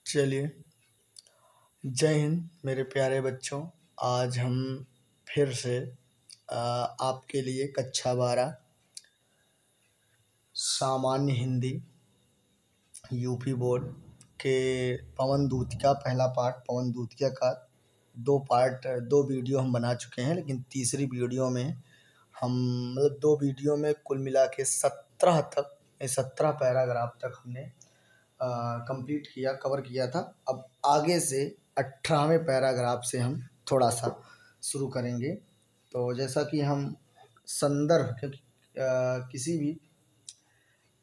चलिए, जय हिंद मेरे प्यारे बच्चों। आज हम फिर से आपके लिए कक्षा 12 सामान्य हिंदी यूपी बोर्ड के पवन दूतिया पहला पार्ट पवन दूतिया का दो वीडियो हम बना चुके हैं, लेकिन तीसरी वीडियो में हम दो वीडियो में कुल मिला के 17 पैराग्राफ तक हमने कंप्लीट किया, कवर किया था। अब आगे से 18वें पैराग्राफ से हम थोड़ा सा शुरू करेंगे। तो जैसा कि हम संदर्भ, क्योंकि किसी भी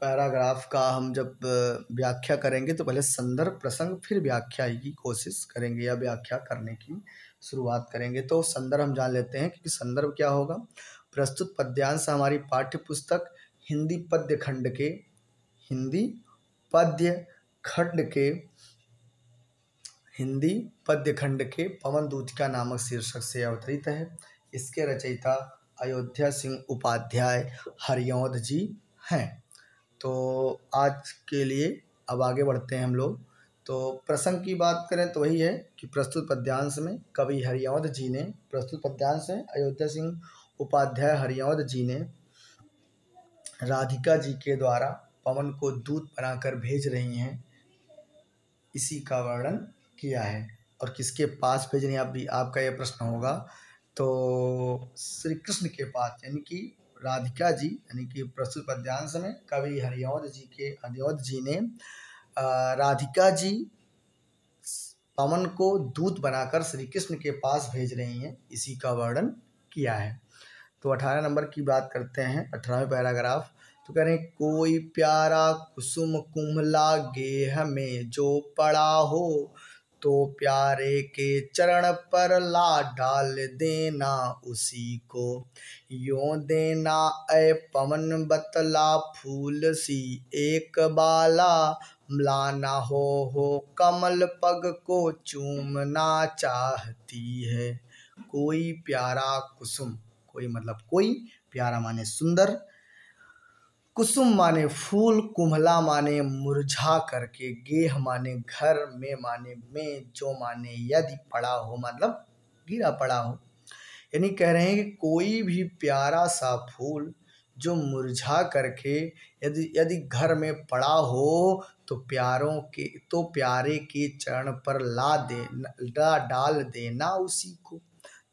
पैराग्राफ का हम जब व्याख्या करेंगे तो पहले संदर्भ, प्रसंग, फिर व्याख्या की कोशिश करेंगे या व्याख्या करने की शुरुआत करेंगे। तो संदर्भ हम जान लेते हैं कि संदर्भ क्या होगा। प्रस्तुत पद्यांश हमारी पाठ्य पुस्तक हिंदी पद्य खंड के पवन दूतिया नामक शीर्षक से अवतरित है। इसके रचयिता अयोध्या सिंह उपाध्याय हरिऔध जी हैं। तो आज के लिए अब आगे बढ़ते हैं हम लोग। तो प्रसंग की बात करें तो वही है कि प्रस्तुत पद्यांश में कवि हरिऔध जी ने, प्रस्तुत पद्यांश है अयोध्या सिंह उपाध्याय हरिऔध जी ने राधिका जी के द्वारा पवन को दूत बनाकर भेज रही हैं, इसी का वर्णन किया है। और किसके पास भेज रही हैं, आपका यह प्रश्न होगा। तो श्री कृष्ण के पास, यानी कि राधिका जी, यानी कि प्रस्तुत पद्यांश में कवि हरिऔध जी ने राधिका जी पवन को दूत बनाकर श्री कृष्ण के पास भेज रही हैं, इसी का वर्णन किया है। तो 18 नंबर की बात करते हैं, 18वें पैराग्राफ। तो कह रहे हैं, कोई प्यारा कुसुम कुम्हला गेह में जो पड़ा हो, तो प्यारे के चरण पर ला डाल देना उसी को। यों देना ऐ पवन बतला फूल सी एक बाला, म्लाना हो कमल पग को चूमना चाहती है। कोई प्यारा कुसुम, कोई मतलब कोई, प्यारा माने सुंदर, कुसुम माने फूल, कुम्हला माने मुरझा करके, गेह माने घर, में जो माने यदि, पड़ा हो मतलब गिरा पड़ा हो। यानी कह रहे हैं कि कोई भी प्यारा सा फूल जो मुरझा करके यदि घर में पड़ा हो, तो प्यारे के चरण पर डाल देना उसी को।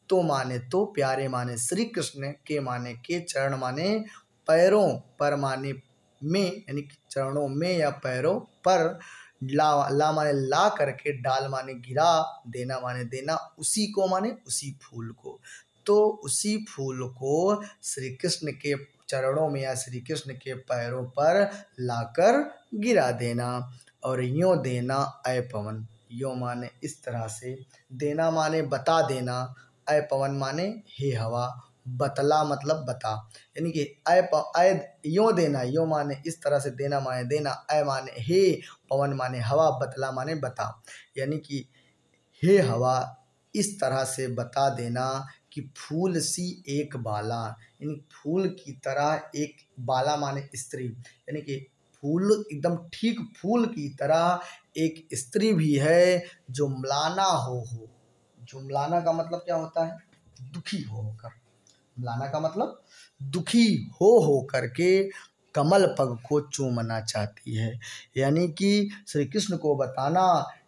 तो माने तो, प्यारे माने श्री कृष्ण, के माने के, चरण माने पैरों, पर माने में, यानी कि चरणों में या पैरों पर, ला माने ला करके, डाल माने गिरा, देना माने देना, उसी को माने उसी फूल को। तो उसी फूल को श्री कृष्ण के चरणों में या श्री कृष्ण के पैरों पर लाकर गिरा देना। और यों देना ऐ पवन, यों माने इस तरह से, देना माने बता देना, ऐ पवन माने हे हवा, बतला मतलब बता, यानी कि यों देना, यों माने इस तरह से, देना माने देना, ऐ माने हे, पवन माने हवा, बतला माने बता, यानी कि हे हवा इस तरह से बता देना कि फूल सी एक बाला, यानी फूल की तरह एक, बाला माने स्त्री, यानी कि फूल एकदम ठीक फूल की तरह एक स्त्री भी है जो म्लाना हो। जो म्लाना का मतलब क्या होता है, दुखी होकर। म्लाना का मतलब दुखी हो करके कमल पग को चूमना चाहती है। यानी कि श्री कृष्ण को बताना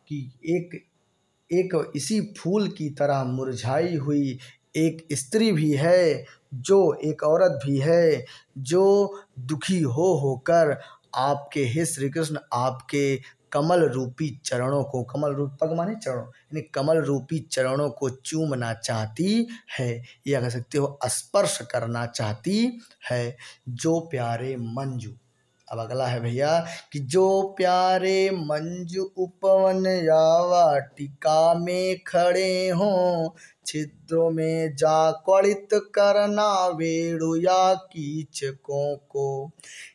कि एक इसी फूल की तरह मुरझाई हुई एक स्त्री भी है, जो एक औरत भी है जो दुखी होकर आपके, हे श्री कृष्ण, आपके कमल रूपी चरणों को, कमल रूप, पग माने चरणों, यानी कमल रूपी चरणों को चूमना चाहती है, या कह सकते हो स्पर्श करना चाहती है। जो प्यारे मंजू, अब अगला है भैया कि जो प्यारे मंजू उपवन या वाटिका में खड़े हों, छिद्रों में जा क्वड़ित करना वेणु या कीचकों को।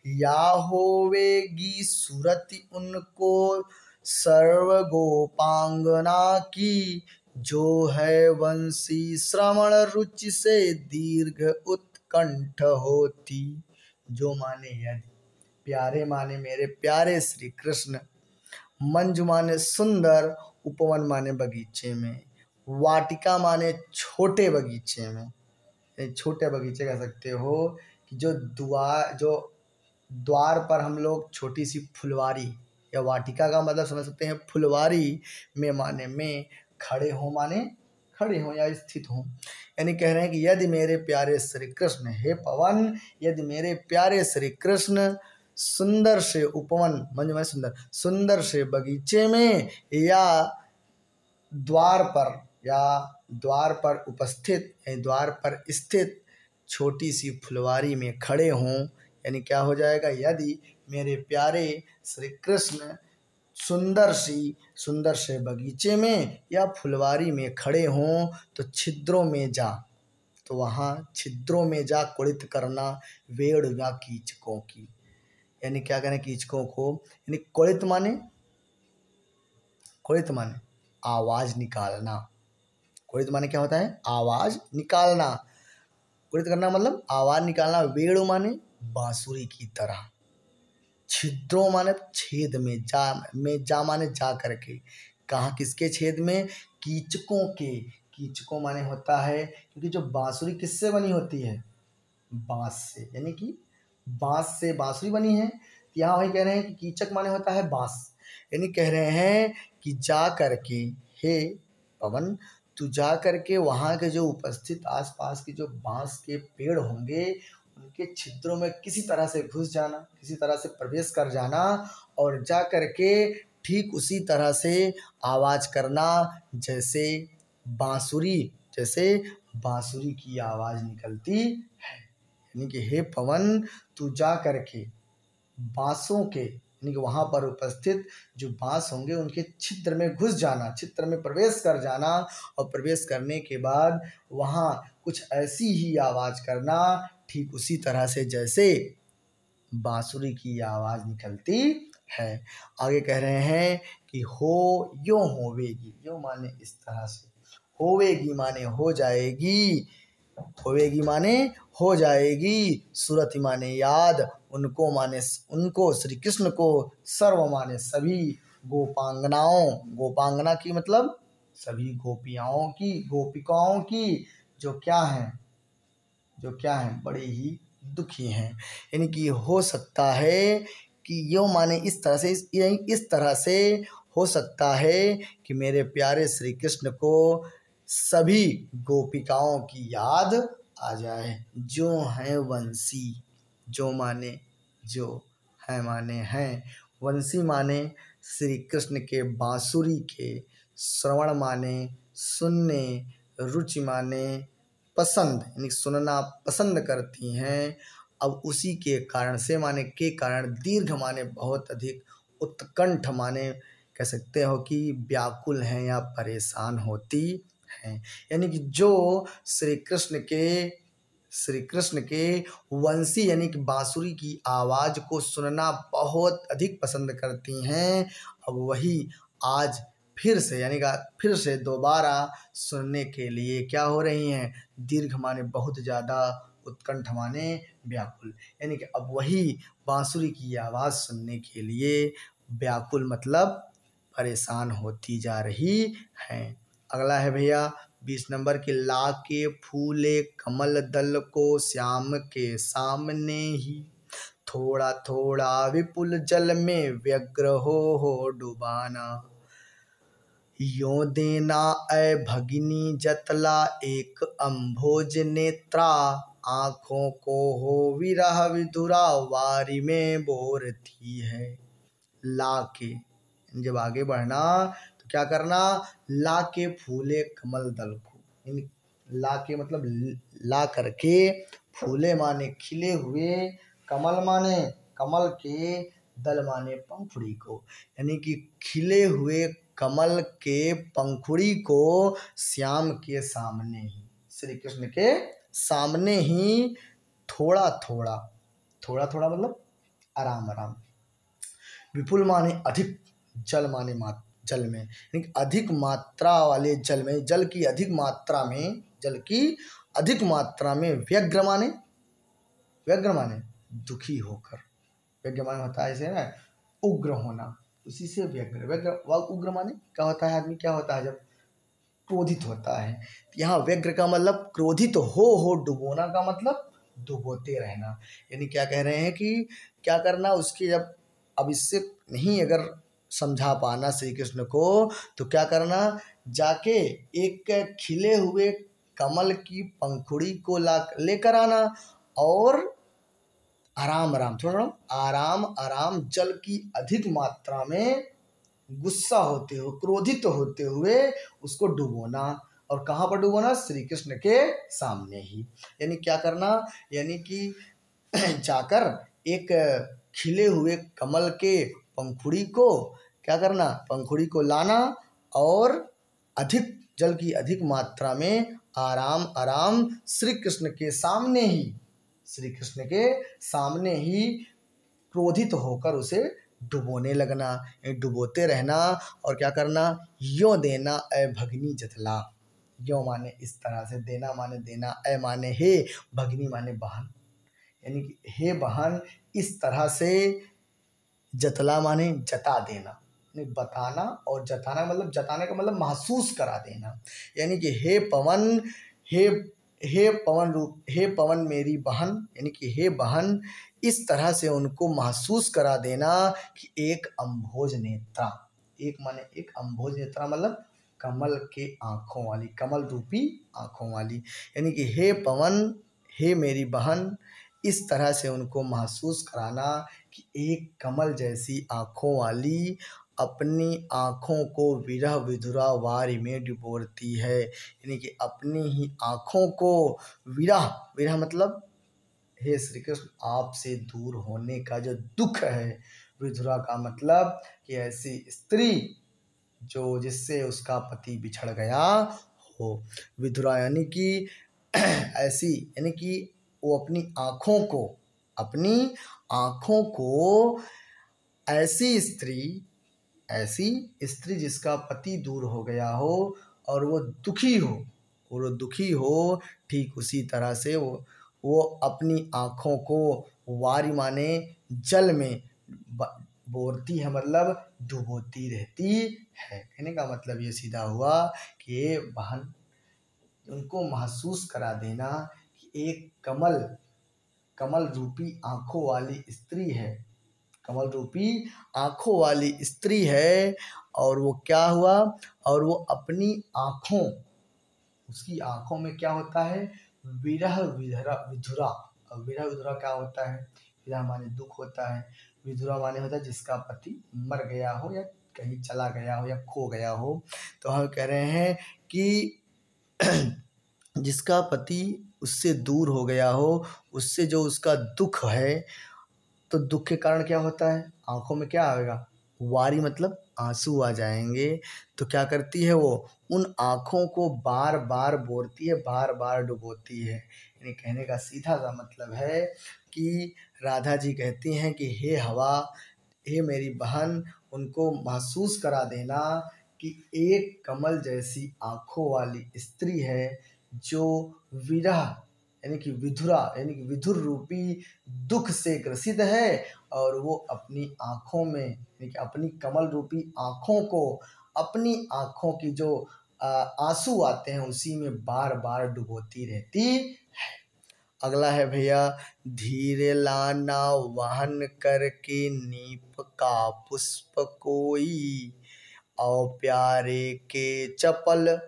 या होवेगी सुरति उनको सर्व गोपांगना की, जो है वंशी श्रवण रुचि से दीर्घ उत्कंठ होती। जो माने यदि, प्यारे माने मेरे प्यारे श्री कृष्ण, मंजू माने सुंदर, उपवन माने बगीचे में, वाटिका माने छोटे बगीचे में, छोटे बगीचे कह सकते हो कि जो द्वार पर हम लोग छोटी सी फुलवारी, या वाटिका का मतलब समझ सकते हैं फुलवारी में माने में, खड़े हो माने खड़े हो या स्थित हो। यानी कह रहे हैं कि यदि मेरे प्यारे श्री कृष्ण, हे पवन, यदि मेरे प्यारे श्री कृष्ण सुंदर से उपवन, मंजू माने सुंदर, सुंदर से बगीचे में या द्वार पर उपस्थित, द्वार पर स्थित छोटी सी फुलवारी में खड़े हों, यानी क्या हो जाएगा, यदि मेरे प्यारे श्री कृष्ण सुंदर से बगीचे में या फुलवारी में खड़े हों तो छिद्रों में जा, तो वहाँ छिद्रों में जा कुड़ित करना वेड़ या कीचकों की। यानी क्या करें कीचकों को, यानी कुड़ित माने आवाज निकालना। कुड़ित माने क्या होता है, आवाज निकालना। कुड़ित करना मतलब आवाज निकालना। वेड़ माने बांसुरी की तरह। छिद्रों माने छेद में, जा माने जा करके। कहाँ, किसके छेद में, कीचकों के। कीचकों माने होता है, क्योंकि जो बांसुरी किससे बनी होती है, बांस से, यानी कि बांस से बांसुरी बनी है। तो यहाँ वही कह रहे हैं कि कीचक माने होता है बांस, यानी कह रहे हैं कि जा करके, हे पवन, तू जा करके वहाँ के जो उपस्थित आसपास के जो बांस के पेड़ होंगे उनके छिद्रों में किसी तरह से घुस जाना, किसी तरह से प्रवेश कर जाना, और जा करके ठीक उसी तरह से आवाज करना जैसे बांसुरी की आवाज निकलती है। यानी कि हे पवन, तू जा करके बांसों के, यानी कि वहाँ पर उपस्थित जो बांस होंगे उनके छिद्र में घुस जाना, छिद्र में प्रवेश कर जाना, और प्रवेश करने के बाद वहाँ कुछ ऐसी ही आवाज़ करना ठीक उसी तरह से जैसे बांसुरी की आवाज़ निकलती है। आगे कह रहे हैं कि हो यो होवेगी, यो माने इस तरह से, होवेगी माने हो जाएगी, होवेगी माने हो जाएगी, सुरति माने याद, उनको माने उनको, श्री कृष्ण को, सर्व माने सभी, गोपांगनाओं, गोपांगना की मतलब सभी गोपियाओं की, गोपिकाओं की, जो क्या हैं बड़ी ही दुखी हैं। यानी कि हो सकता है कि यो माने इस तरह से हो सकता है कि मेरे प्यारे श्री कृष्ण को सभी गोपिकाओं की याद आ जाए, जो हैं वंशी, जो माने जो, है माने हैं, वंशी माने श्री कृष्ण के बांसुरी के, श्रवण माने सुनने, रुचि माने पसंद, यानी सुनना पसंद करती हैं। अब उसी के कारण से माने के कारण, दीर्घ माने बहुत अधिक, उत्कंठ माने कह सकते हो कि व्याकुल हैं या परेशान होती हैं। यानी कि जो श्री कृष्ण के वंशी यानी कि बांसुरी की आवाज़ को सुनना बहुत अधिक पसंद करती हैं, अब वही आज फिर से, यानी कि फिर से दोबारा सुनने के लिए क्या हो रही हैं, दीर्घ माने बहुत ज़्यादा, उत्कंठ माने व्याकुल, यानी कि अब वही बांसुरी की आवाज़ सुनने के लिए व्याकुल मतलब परेशान होती जा रही हैं। अगला है भैया 20 नंबर के, ला के फूले कमल दल को श्याम के सामने ही, थोड़ा थोड़ा विपुल जल में व्यग्र हो डुबाना, यों देना ऐ भगिनी जतला एक अम्भोज नेत्रा, आँखों को हो विरह विधुरा वारी में बोरती है। ला के, जब आगे बढ़ना तो क्या करना, ला के फूले कमल दल को, ला के मतलब ला करके, फूले माने खिले हुए, कमल माने कमल के, दल माने पंखुड़ी को, यानी कि खिले हुए कमल के पंखुड़ी को श्याम के सामने ही, श्री कृष्ण के सामने ही, थोड़ा थोड़ा, थोड़ा थोड़ा मतलब आराम आराम, विपुल माने अधिक, जल माने जल में, यानी अधिक मात्रा वाले जल में, जल की अधिक मात्रा में, व्यग्र माने दुखी होकर, व्यग्र माने होता है ऐसे ना, उग्र होना, उसी से व्यग्र, व्यग्र व उग्र माने क्या होता है, आदमी क्या होता है जब क्रोधित होता है। यहाँ व्यग्र का मतलब क्रोधित हो डुबोना का मतलब डुबोते रहना। यानी क्या कह रहे हैं कि क्या करना उसके, जब अब इससे नहीं अगर समझा पाना श्री कृष्ण को, तो क्या करना, जाके एक खिले हुए कमल की पंखुड़ी को ला लेकर आना और आराम आराम, थोड़ा आराम आराम जल की अधिक मात्रा में गुस्सा होते हुए, क्रोधित होते हुए उसको डुबोना। और कहाँ पर डुबोना, श्री कृष्ण के सामने ही। यानी क्या करना, यानी कि जाकर एक खिले हुए कमल के पंखुड़ी को क्या करना, पंखुड़ी को लाना और अधिक जल की अधिक मात्रा में आराम आराम श्री कृष्ण के सामने ही, श्री कृष्ण के सामने ही क्रोधित होकर उसे डुबोने लगना, डुबोते रहना। और क्या करना, यो देना अ भगनी जथला। यो माने इस तरह से, देना माने देना, अ माने हे, भगनी माने बहन, यानी कि हे बहन इस तरह से, जतला माने जता देना, यानी बताना, और जताना मतलब, जताने का मतलब महसूस करा देना। यानी कि हे पवन, हे हे पवन रूप, हे पवन मेरी बहन, यानी कि हे बहन इस तरह से उनको महसूस करा देना कि एक अम्भोज नेत्रा, एक माने एक, अम्भोज नेत्रा मतलब कमल के आँखों वाली, कमल रूपी आँखों वाली। यानी कि हे पवन, हे मेरी बहन इस तरह से उनको महसूस कराना कि एक कमल जैसी आँखों वाली अपनी आँखों को विरह विधुरा वारी में डुबोती है। यानी कि अपनी ही आँखों को विरह, विरह मतलब हे श्री कृष्ण आपसे दूर होने का जो दुख है, विधुरा का मतलब कि ऐसी स्त्री जो जिससे उसका पति बिछड़ गया हो। विधुरा यानी कि ऐसी, यानी कि वो अपनी आँखों को, अपनी आँखों को ऐसी स्त्री, ऐसी स्त्री जिसका पति दूर हो गया हो और वो दुखी हो, और वो दुखी हो, ठीक उसी तरह से वो अपनी आँखों को वारी माने जल में बोरती है, मतलब डुबोती रहती है। कहने का मतलब ये सीधा हुआ कि ये बहन उनको महसूस करा देना कि एक कमल, कमल रूपी आँखों वाली स्त्री है, कमल रूपी आँखों वाली स्त्री है। और वो क्या हुआ, और वो अपनी आँखों, उसकी आँखों में क्या होता है, विरह विधुरा, विधुरा। और विरह विधुरा क्या होता है, विरह माने दुख होता है, विधुरा माने होता है जिसका पति मर गया हो या कहीं चला गया हो या खो गया हो। तो हम कह रहे हैं कि जिसका पति उससे दूर हो गया हो, उससे जो उसका दुख है, तो दुख के कारण क्या होता है, आंखों में क्या आएगा, वारी मतलब आंसू आ जाएंगे। तो क्या करती है वो, उन आँखों को बार बार बोरती है, बार बार डुबोती है। यानी कहने का सीधा सा मतलब है कि राधा जी कहती हैं कि हे हवा, हे मेरी बहन उनको महसूस करा देना कि एक कमल जैसी आँखों वाली स्त्री है जो विरह यानी कि विधुरा, यानी कि विधुर रूपी दुख से ग्रसित है। और वो अपनी आँखों में, यानी कि अपनी कमल रूपी आँखों को, अपनी आँखों की जो आंसू आते हैं उसी में बार बार डुबोती रहती है। अगला है भैया, धीरे लाना वहन करके नीप का पुष्प कोई, और प्यारे के चपल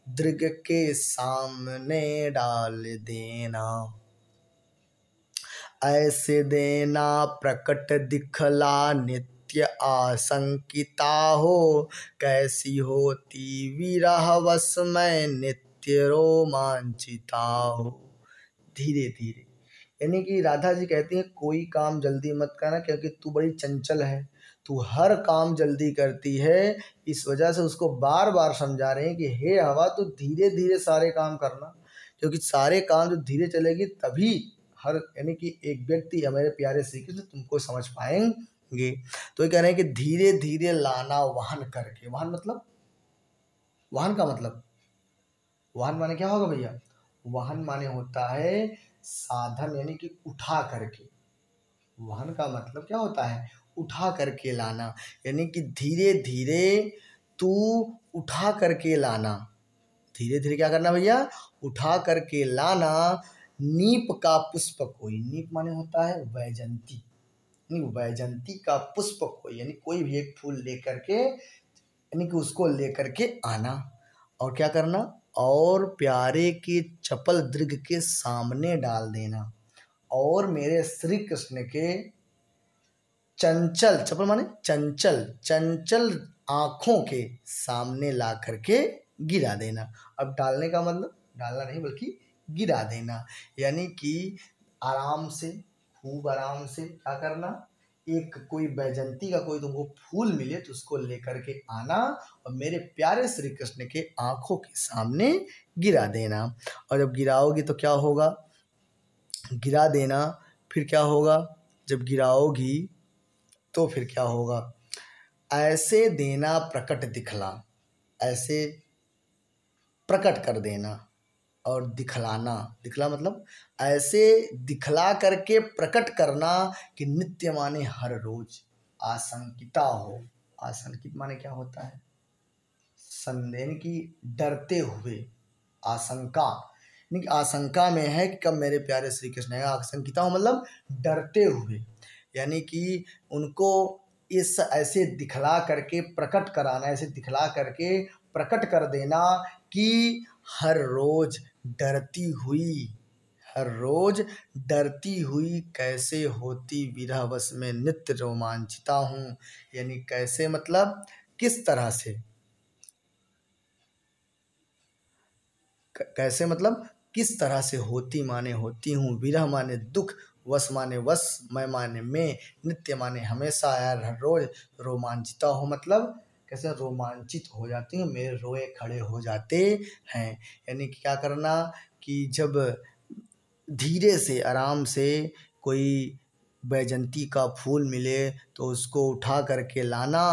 दृग के सामने डाल देना। ऐसे देना प्रकट दिखला नित्य आशंकिता हो, कैसी होती विरह वश में नित्य रोमांचिता हो। धीरे धीरे, यानी कि राधा जी कहती हैं कोई काम जल्दी मत करना क्योंकि तू बड़ी चंचल है, तू हर काम जल्दी करती है। इस वजह से उसको बार बार समझा रहे हैं कि हे हवा तू धीरे धीरे सारे काम करना, क्योंकि सारे काम जो धीरे चलेगी तभी हर, यानी कि एक व्यक्ति या मेरे प्यारे श्री कृष्ण तुमको समझ पाएंगे। तो ये कह रहे हैं कि धीरे धीरे लाना वाहन करके, वाहन मतलब, वाहन का मतलब, वाहन माने क्या होगा भैया, वाहन माने होता है साधन, यानी कि उठा करके। वाहन का मतलब क्या होता है, उठा करके लाना, यानी कि धीरे धीरे तू उठा करके लाना। धीरे धीरे क्या करना भैया, उठा करके लाना। नीप का पुष्प कोई, नीप माने होता है वैजंती, वैजंती का पुष्प कोई, यानी कोई भी एक फूल लेकर के, यानी कि उसको लेकर के आना। और क्या करना, और प्यारे के चपल दृग के सामने डाल देना। और मेरे श्री कृष्ण के चंचल, चपल माने चंचल, चंचल आंखों के सामने ला करके गिरा देना। अब डालने का मतलब डालना नहीं बल्कि गिरा देना, यानी कि आराम से, खूब आराम से क्या करना, एक कोई बैजंती का कोई तुमको फूल मिले तो उसको लेकर के आना और मेरे प्यारे श्री कृष्ण के आंखों के सामने गिरा देना। और जब गिराओगी तो क्या होगा, गिरा देना, फिर क्या होगा, जब गिराओगी तो फिर क्या होगा, ऐसे देना प्रकट दिखला, ऐसे प्रकट कर देना। और दिखलाना, दिखला मतलब ऐसे दिखला करके प्रकट करना कि नित्य माने हर रोज आशंकिता हो। आशंकित माने क्या होता है, संदेह की, डरते हुए, आशंका, यानी कि आशंका में है कि कब मेरे प्यारे श्री कृष्ण है। आशंकिता हो मतलब डरते हुए, यानी कि उनको इस ऐसे दिखला करके प्रकट कराना, ऐसे दिखला करके प्रकट कर देना कि हर रोज डरती हुई, हर रोज डरती हुई कैसे होती विरहवश में नित्य रोमांचिता हूँ। यानी कैसे मतलब किस तरह से, कैसे मतलब किस तरह से होती माने होती हूँ, विरह माने दुख, वश माने वश, मैं माने मैं, नित्य माने हमेशा, यार हर रोज रोमांचिता हो मतलब कैसे रोमांचित हो जाती हूँ, मेरे रोए खड़े हो जाते हैं। यानी क्या करना कि जब धीरे से आराम से कोई बैजंती का फूल मिले तो उसको उठा करके लाना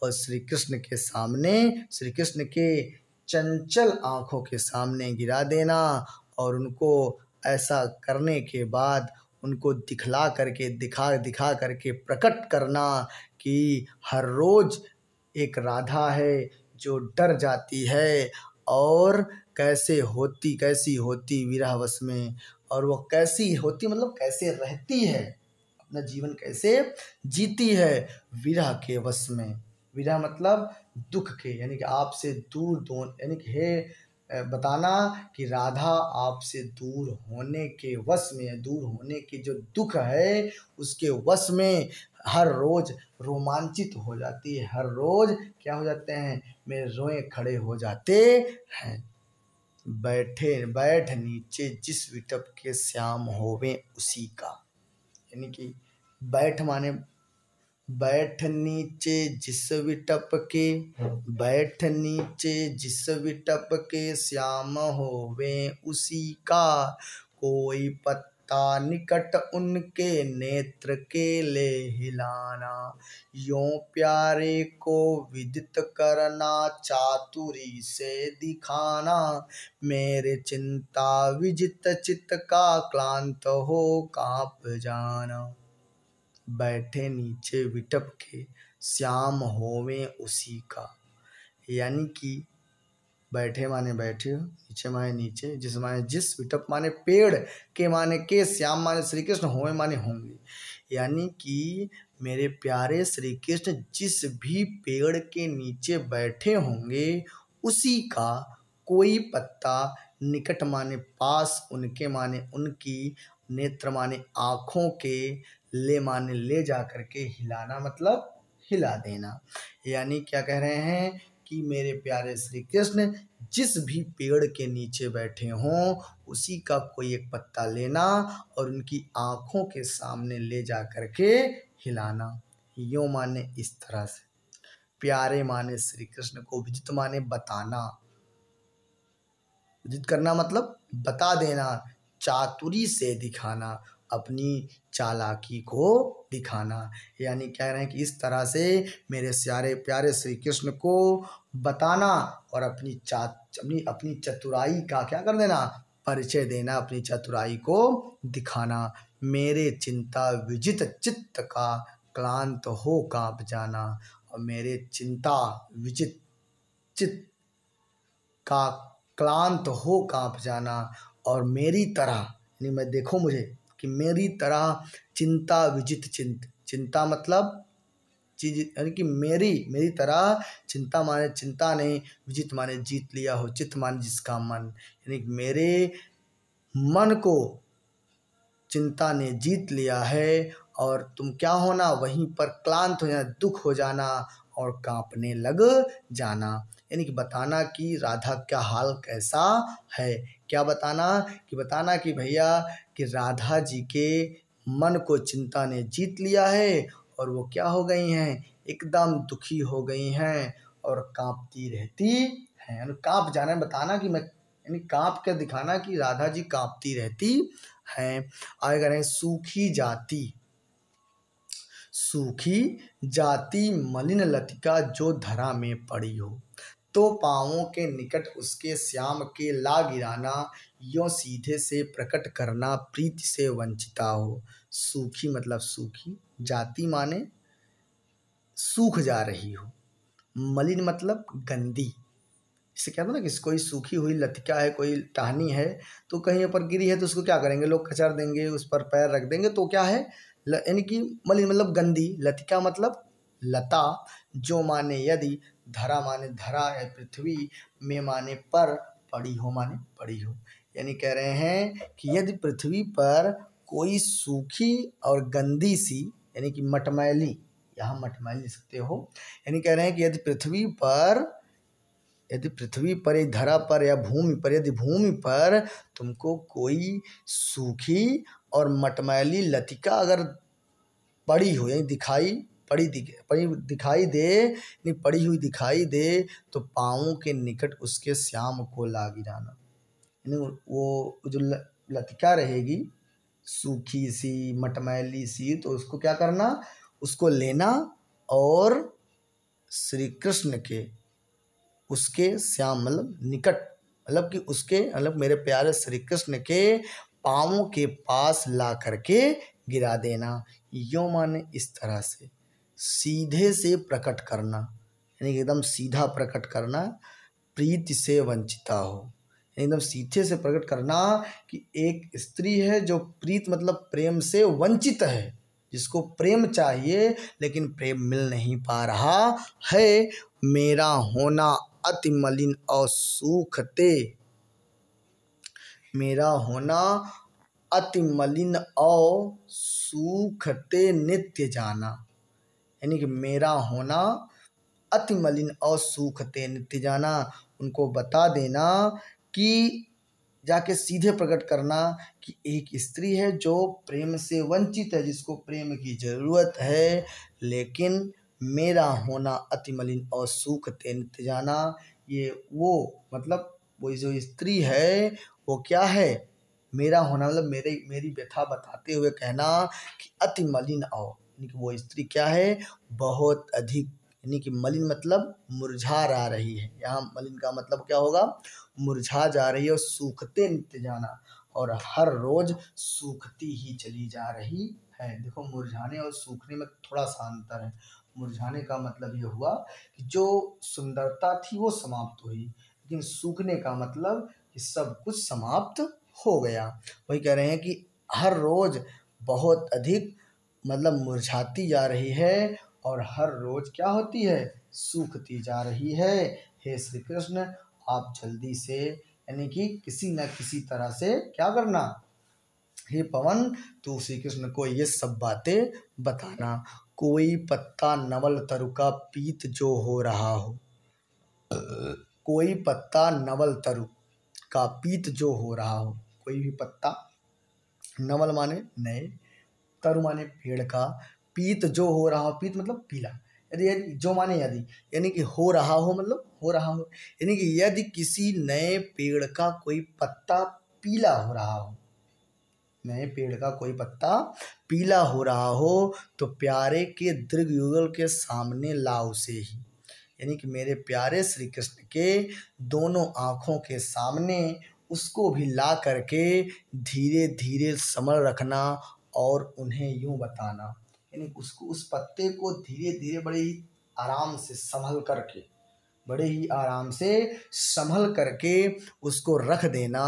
और श्री कृष्ण के सामने, श्री कृष्ण के चंचल आँखों के सामने गिरा देना। और उनको ऐसा करने के बाद उनको दिखला करके, दिखा दिखा करके प्रकट करना कि हर रोज एक राधा है जो डर जाती है और कैसी होती विरहवश में, और वो कैसी होती मतलब कैसे रहती है, अपना जीवन कैसे जीती है विरह के वश में। विरह मतलब दुख के, यानी कि आपसे दूर, यानी कि बताना कि राधा आपसे दूर होने के वश में, दूर होने के जो दुख है उसके वश में हर रोज रोमांचित हो जाती है, हर रोज क्या हो जाते हैं, मेरे रोए खड़े हो जाते हैं। बैठ नीचे जिस विटप के श्याम होवे उसी का, यानी कि बैठ माने बैठ नीचे जिस विटप के, बैठ नीचे जिस विटप के श्याम होवे उसी का, कोई पत्ता निकट उनके नेत्र के ले हिलाना, यों प्यारे को विदित करना चातुरी से दिखाना, मेरे चिंता विजित चित्त का क्लांत हो कांप जाना। बैठे नीचे विटप के श्याम होवे उसी का, यानी कि बैठे माने बैठे, नीचे माने नीचे, जिस माने जिस, विटप माने पेड़, के माने के, श्याम माने श्री कृष्ण, होवे माने होंगे, यानी कि मेरे प्यारे श्री कृष्ण जिस भी पेड़ के नीचे बैठे होंगे उसी का कोई पत्ता, निकट माने पास, उनके माने उनकी, नेत्र माने आँखों के, ले माने ले जा करके, हिलाना मतलब हिला देना। यानी क्या कह रहे हैं कि मेरे प्यारे श्री कृष्ण जिस भी पेड़ के नीचे बैठे हों उसी का कोई एक पत्ता लेना और उनकी आँखों के सामने ले जा करके हिलाना। यूँ माने इस तरह से, प्यारे माने श्री कृष्ण को, विदित माने बताना, विदित करना मतलब बता देना, चातुरी से दिखाना, अपनी चालाकी को दिखाना। यानी कह रहे हैं कि इस तरह से मेरे सारे प्यारे श्री कृष्ण को बताना और अपनी चतुराई का क्या कर देना, परिचय देना, अपनी चतुराई को दिखाना, मेरे चिंता विजित चित्त का क्लांत हो काँप जाना, और मेरे चिंता विचित चित का क्लांत हो काँप जाना, और मेरी तरह यानी मैं देखो मुझे कि मेरी तरह चिंता विजित चिंता मतलब चीज यानी कि मेरी तरह चिंता माने चिंता नहीं, विजित माने जीत लिया हो, चित्त माने जिसका मन, यानी कि मेरे मन को चिंता ने जीत लिया है, और तुम क्या होना वहीं पर क्लांत हो जाना, दुख हो जाना और कांपने लग जाना, यानी कि बताना कि राधा का हाल कैसा है। क्या बताना कि भैया कि राधा जी के मन को चिंता ने जीत लिया है, और वो क्या हो गई हैं, एकदम दुखी हो गई हैं और कांपती रहती हैं। यानी कांप जाना बताना कि मैं यानी कांप कर दिखाना कि राधा जी कांपती रहती हैं। आगे कह रहे हैं सूखी जाति मलिन लतिका जो धरा में पड़ी हो, तो पाँवों के निकट उसके श्याम के ला गिराना, यों सीधे से प्रकट करना प्रीति से वंचिता हो। सूखी मतलब सूखी, जाति माने सूख जा रही हो, मलिन मतलब गंदी। इससे क्या होता है ना कि कोई सूखी हुई लतिका है, कोई टहनी है, तो कहीं पर गिरी है तो उसको क्या करेंगे लोग, कचर देंगे, उस पर पैर रख देंगे, तो क्या है यानी कि मलिन मतलब गंदी, लतिका मतलब लता, जो माने यदि, धरा माने धरा है पृथ्वी, में माने पर, पड़ी हो माने पड़ी हो। यानी कह रहे हैं कि यदि पृथ्वी पर कोई सूखी और गंदी सी यानी कि मटमैली, यहाँ मटमैली लिख सकते हो, यानी कह रहे हैं कि यदि पृथ्वी पर एक धरा पर या भूमि पर, यदि भूमि पर तुमको कोई सूखी और मटमैली लतिका अगर पड़ी हो, यानी दिखाई दे, नहीं पड़ी हुई दिखाई दे, तो पाँवों के निकट उसके श्याम को ला गिराना, यानी वो जो लतिका रहेगी सूखी सी मटमैली सी, तो उसको क्या करना, उसको लेना और श्री कृष्ण के उसके श्याम मतलब निकट मतलब कि उसके मतलब मेरे प्यारे श्री कृष्ण के पाँवों के पास ला करके गिरा देना। यों माने इस तरह से सीधे से प्रकट करना, यानी एकदम सीधा प्रकट करना, प्रीति से वंचिता हो, एकदम सीधे से प्रकट करना कि एक स्त्री है जो प्रीत मतलब प्रेम से वंचित है, जिसको प्रेम चाहिए लेकिन प्रेम मिल नहीं पा रहा है। मेरा होना अति मलिन और सूखते, मेरा होना अति मलिन और सूखते नित्य जाना, यानी कि मेरा होना अति मलिन और सूखते नित्य जाना, उनको बता देना कि जाके सीधे प्रकट करना कि एक स्त्री है जो प्रेम से वंचित है, जिसको प्रेम की जरूरत है, लेकिन मेरा होना अति मलिन और सूखते नित्य जाना, ये वो मतलब वो जो स्त्री है वो क्या है, मेरा होना मतलब मेरी व्यथा बताते हुए कहना कि अति मलिन और, यानी कि वो स्त्री क्या है, बहुत अधिक, यानी कि मलिन मतलब मुरझा जा रही है, यहाँ मलिन का मतलब क्या होगा, मुरझा जा रही है, और सूखते नित्य जाना, और हर रोज सूखती ही चली जा रही है। देखो मुरझाने और सूखने में थोड़ा सा अंतर है। मुरझाने का मतलब ये हुआ कि जो सुंदरता थी वो समाप्त हुई, लेकिन सूखने का मतलब कि सब कुछ समाप्त हो गया। वही कह रहे हैं कि हर रोज बहुत अधिक मतलब मुरझाती जा रही है, और हर रोज क्या होती है, सूखती जा रही है। हे श्री कृष्ण, आप जल्दी से यानी कि किसी न किसी तरह से क्या करना, हे पवन तू श्री कृष्ण को ये सब बातें बताना। कोई पत्ता नवल तरु का पीत जो हो रहा हो, कोई पत्ता नवल तरु का पीत जो हो रहा हो, कोई भी पत्ता, नवल माने नए, तरु माने पेड़ का, पीत जो हो रहा हो, पीत मतलब पीला, यदि जो माने यदि, यानी कि हो रहा हो मतलब हो रहा हो, यानी कि यदि किसी नए पेड़ का कोई पत्ता पीला हो रहा हो, नए पेड़ का कोई पत्ता पीला हो रहा हो, तो प्यारे के दीर्घ युगल के सामने ला उसे ही, यानी कि मेरे प्यारे श्री कृष्ण के दोनों आँखों के सामने उसको भी ला करके धीरे धीरे समझ रखना, और उन्हें यूं बताना यानी उसको, उस पत्ते को धीरे धीरे बड़े ही आराम से संभल करके, बड़े ही आराम से संभल करके उसको रख देना,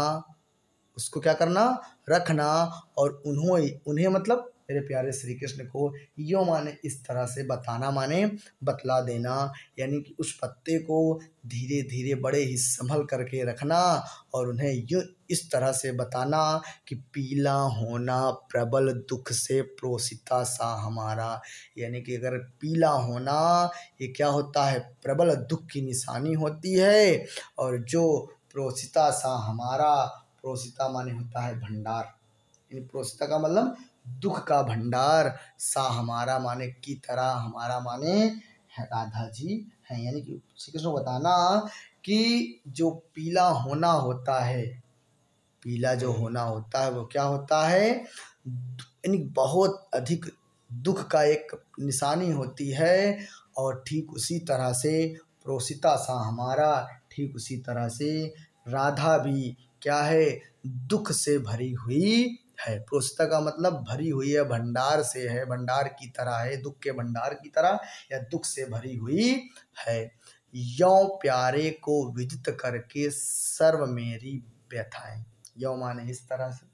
उसको क्या करना, रखना। और उन्हें मतलब मेरे प्यारे श्री कृष्ण को यो माने इस तरह से बताना, माने बतला देना, यानी कि उस पत्ते को धीरे धीरे बड़े ही संभल करके रखना और उन्हें यो इस तरह से बताना कि पीला होना प्रबल दुख से प्रोसिता सा हमारा। यानी कि अगर पीला होना ये क्या होता है, प्रबल दुख की निशानी होती है। और जो प्रोसिता सा हमारा, प्रोसिता माने होता है भंडार, यानी प्रोसिता का मतलब दुख का भंडार, सा हमारा माने की तरह, हमारा माने है राधा जी हैं। यानी कि श्री कृष्ण को बताना कि जो पीला होना होता है, पीला जो होना होता है वो क्या होता है, यानी बहुत अधिक दुख का एक निशानी होती है। और ठीक उसी तरह से प्रोसिता सा हमारा, ठीक उसी तरह से राधा भी क्या है, दुख से भरी हुई है। प्रोसिता का मतलब भरी हुई है, भंडार से है, भंडार की तरह है, दुख के भंडार की तरह या दुख से भरी हुई है। यों प्यारे को विदित करके सर्व मेरी व्यथाएं, यो माने इस तरह से,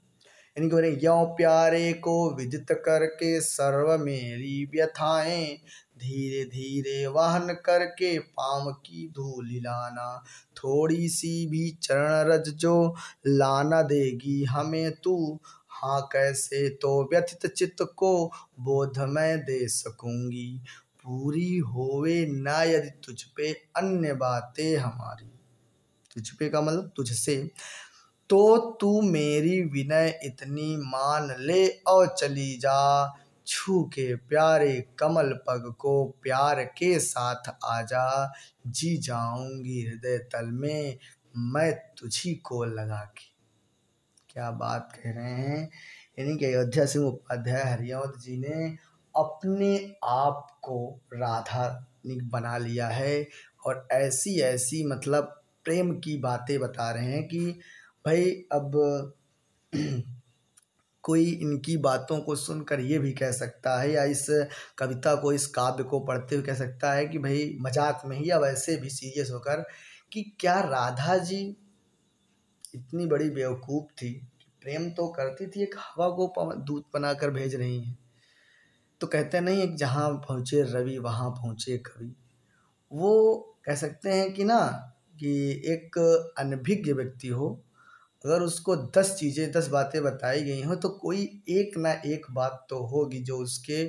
यानी कि बोले यों प्यारे को विदित करके सर्व मेरी व्यथाएं, धीरे धीरे वहन करके पाम की धूल लाना, थोड़ी सी भी चरण रज जो लाना देगी हमें तू, हाँ कैसे तो व्यथित चित्त को बोध मैं दे सकूंगी, पूरी होवे ना यदि तुझ पे अन्य बातें हमारी। तुझ पे का मतलब तुझसे, तो तू मेरी विनय इतनी मान ले और चली जा, छू के प्यारे कमल पग को प्यार के साथ आजा, जी जाऊंगी हृदय तल में मैं तुझी को लगा के। क्या बात कह रहे हैं, यानी कि अयोध्या सिंह उपाध्याय हरिऔध जी ने अपने आप को राधा बना लिया है। और ऐसी ऐसी मतलब प्रेम की बातें बता रहे हैं कि भाई अब कोई इनकी बातों को सुनकर ये भी कह सकता है, या इस कविता को, इस काव्य को पढ़ते हुए कह सकता है कि भाई मजाक में ही या वैसे भी सीरियस होकर, कि क्या राधा जी इतनी बड़ी बेवकूफ़ थी कि प्रेम तो करती थी, एक हवा को दूत बनाकर भेज रही हैं। तो कहते नहीं, एक जहाँ पहुँचे रवि वहाँ पहुँचे कवि। वो कह सकते हैं कि ना, कि एक अनभिज्ञ व्यक्ति हो, अगर उसको 10 चीज़ें 10 बातें बताई गई हों तो कोई एक ना एक बात तो होगी जो उसके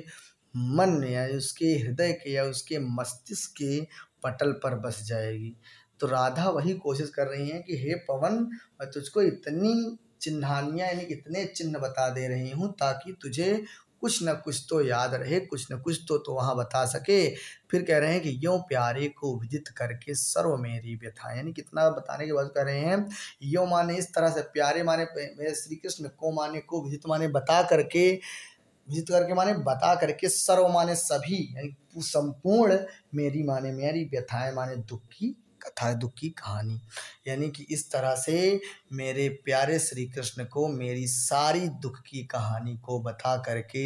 मन में या उसके हृदय के या उसके मस्तिष्क के पटल पर बस जाएगी। तो राधा वही कोशिश कर रही हैं कि हे पवन, मैं तुझको इतनी चिन्हानियाँ यानी इतने चिन्ह बता दे रही हूँ ताकि तुझे कुछ न कुछ तो याद रहे, कुछ न कुछ तो वहाँ बता सके। फिर कह रहे हैं कि यों प्यारे को विदित करके सर्व मेरी व्यथा, यानी कितना बताने के बाद कह रहे हैं यो माने इस तरह से, प्यारे माने मेरे श्री कृष्ण, को माने को, विदित माने बता करके, विदित करके माने बता करके, सर्व माने सभी, यानी संपूर्ण, मेरी माने मेरी, व्यथाएं माने दुख की कथा, दुख की कहानी। यानी कि इस तरह से मेरे प्यारे श्री कृष्ण को मेरी सारी दुख की कहानी को बता करके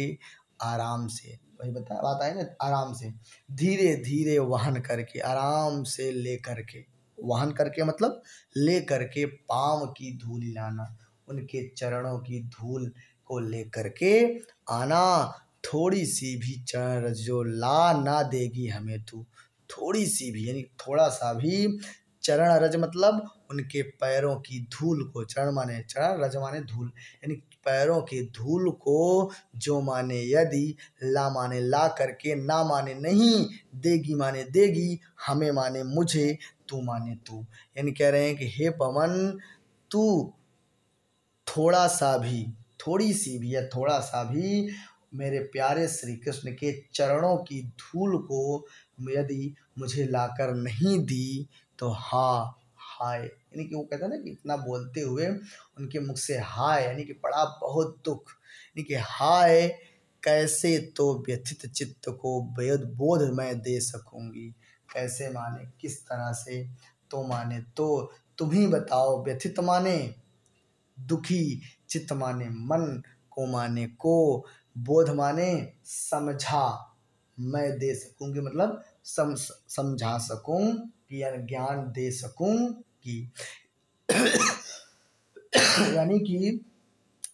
आराम से, वही बता बात आई ना, आराम से धीरे धीरे वहन करके, आराम से ले करके, वहन करके मतलब ले करके पाँव की धूल लाना, उनके चरणों की धूल को ले करके आना, थोड़ी सी भी चरण जो ला ना देगी हमें तू, थोड़ी सी भी यानी थोड़ा सा भी, चरण रज मतलब उनके पैरों की धूल को, चरण माने चरण, रज माने धूल, यानी पैरों की धूल को, जो माने यदि, ला माने ला करके, ना माने नहीं, देगी माने देगी, हमें माने मुझे, तू माने तू। यानी कह रहे हैं कि हे पवन, तू थोड़ा सा भी, थोड़ी सी भी या थोड़ा सा भी मेरे प्यारे श्री कृष्ण के चरणों की धूल को यदि मुझे लाकर नहीं दी तो हाय, यानी कि वो कहता है ना कि इतना बोलते हुए उनके मुख से हाय, यानी कि बड़ा बहुत दुख, यानी कि हाय कैसे तो व्यथित चित्त को बेद बोध मैं दे सकूंगी, कैसे माने किस तरह से, तो माने तो, तुम ही बताओ, व्यथित माने दुखी, चित्त माने मन, को माने को, बोध माने समझा, मैं दे सकूंगी मतलब समझा सकूं कि यानी ज्ञान दे सकूं कि यानी कि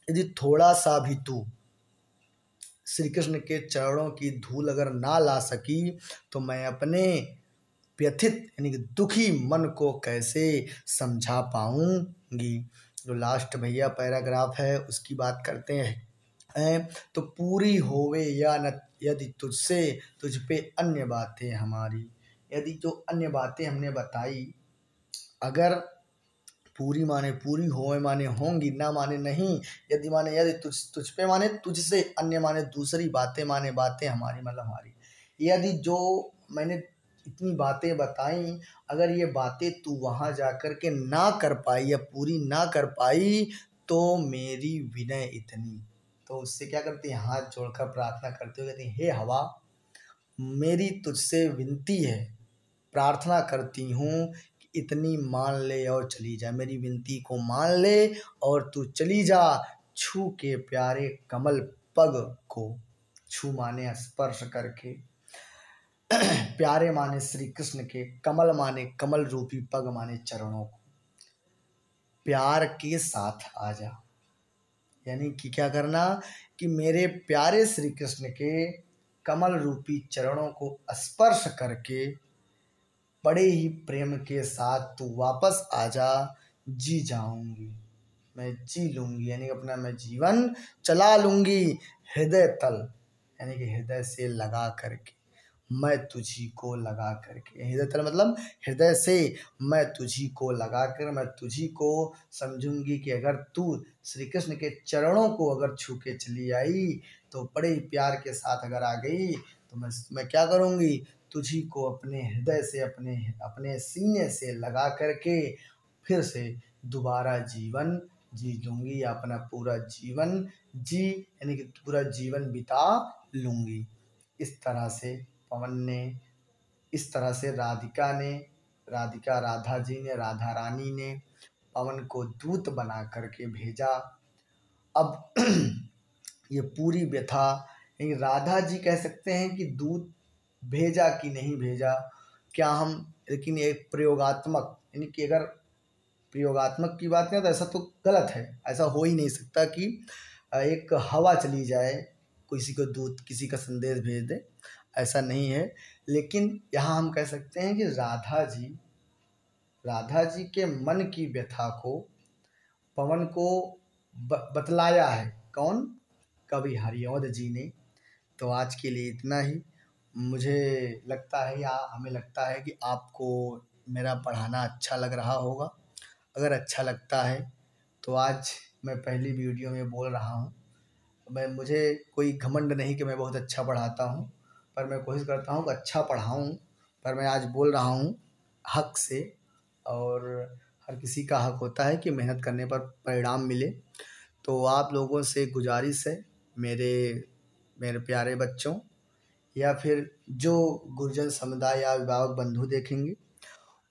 यदि थोड़ा सा भी तू श्री कृष्ण के चरणों की धूल अगर ना ला सकी तो मैं अपने व्यथित यानी कि दुखी मन को कैसे समझा पाऊंगी। जो लास्ट भैया पैराग्राफ है उसकी बात करते हैं। तो पूरी होवे या न यदि तुझसे तुझ पे अन्य बातें हमारी, यदि जो अन्य बातें हमने बताई अगर पूरी माने पूरी होए माने होंगी, ना माने नहीं, यदि माने यदि तुझ पे माने तुझसे, अन्य माने दूसरी, बातें माने बातें हमारी मतलब हमारी, यदि जो मैंने इतनी बातें बताई अगर ये बातें तू वहाँ जा कर के ना कर पाई या पूरी ना कर पाई तो मेरी विनय इतनी। तो उससे क्या करती है, हाथ जोड़कर प्रार्थना करते हुए कहती है, हे हवा मेरी तुझसे विनती है, प्रार्थना करती हूँ कि इतनी मान ले और चली जा, मेरी विनती को मान ले और तू चली जा, छू के प्यारे कमल पग को, छू माने स्पर्श करके, प्यारे माने श्री कृष्ण के, कमल माने कमल रूपी, पग माने चरणों को, प्यार के साथ आ जा। यानी कि क्या करना कि मेरे प्यारे श्री कृष्ण के कमल रूपी चरणों को स्पर्श करके बड़े ही प्रेम के साथ तू वापस आ जा, जी जाऊंगी, मैं जी लूंगी, यानी कि अपना मैं जीवन चला लूंगी हृदय तल, यानी कि हृदय से लगा करके, मैं तुझी को लगा करके, हृदय तल मतलब हृदय से मैं तुझी को लगा कर मैं तुझी को समझूंगी कि अगर तू श्री कृष्ण के चरणों को अगर छू के चली आई तो बड़े ही प्यार के साथ अगर आ गई तो मैं क्या करूंगी, तुझी को अपने हृदय से अपने अपने सीने से लगा करके फिर से दोबारा जीवन जी लूंगी, या अपना पूरा जीवन जी यानी कि पूरा जीवन बिता लूंगी। इस तरह से पवन ने, इस तरह से राधिका राधा जी ने, राधा रानी ने पवन को दूत बना करके भेजा। अब ये पूरी व्यथा राधा जी कह सकते हैं कि दूत भेजा कि नहीं भेजा, क्या हम, लेकिन एक प्रयोगात्मक यानी कि अगर प्रयोगात्मक की बात करें तो ऐसा तो गलत है, ऐसा हो ही नहीं सकता कि एक हवा चली जाए किसी को दूत किसी का संदेश भेज दे, ऐसा नहीं है। लेकिन यहाँ हम कह सकते हैं कि राधा जी के मन की व्यथा को पवन को बतलाया है, कौन, कवि हरिऔध जी ने। तो आज के लिए इतना ही। मुझे लगता है या हमें लगता है कि आपको मेरा पढ़ाना अच्छा लग रहा होगा। अगर अच्छा लगता है तो आज मैं पहली वीडियो में बोल रहा हूँ, मुझे कोई घमंड नहीं कि मैं बहुत अच्छा पढ़ाता हूँ, पर मैं कोशिश करता हूँ कि अच्छा पढ़ाऊँ। पर मैं आज बोल रहा हूँ हक से, और हर किसी का हक होता है कि मेहनत करने पर परिणाम मिले। तो आप लोगों से गुजारिश है, मेरे प्यारे बच्चों, या फिर जो गुरुजन समुदाय या अभिभावक बंधु देखेंगे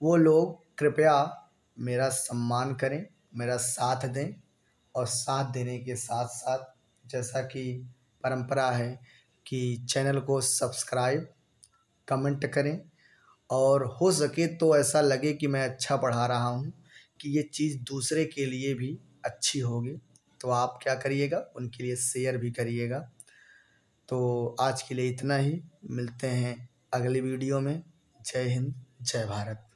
वो लोग कृपया मेरा सम्मान करें, मेरा साथ दें, और साथ देने के साथ साथ जैसा कि परंपरा है कि चैनल को सब्सक्राइब, कमेंट करें, और हो सके तो ऐसा लगे कि मैं अच्छा पढ़ा रहा हूँ, कि ये चीज़ दूसरे के लिए भी अच्छी होगी, तो आप क्या करिएगा, उनके लिए शेयर भी करिएगा। तो आज के लिए इतना ही, मिलते हैं अगली वीडियो में। जय हिंद, जय भारत।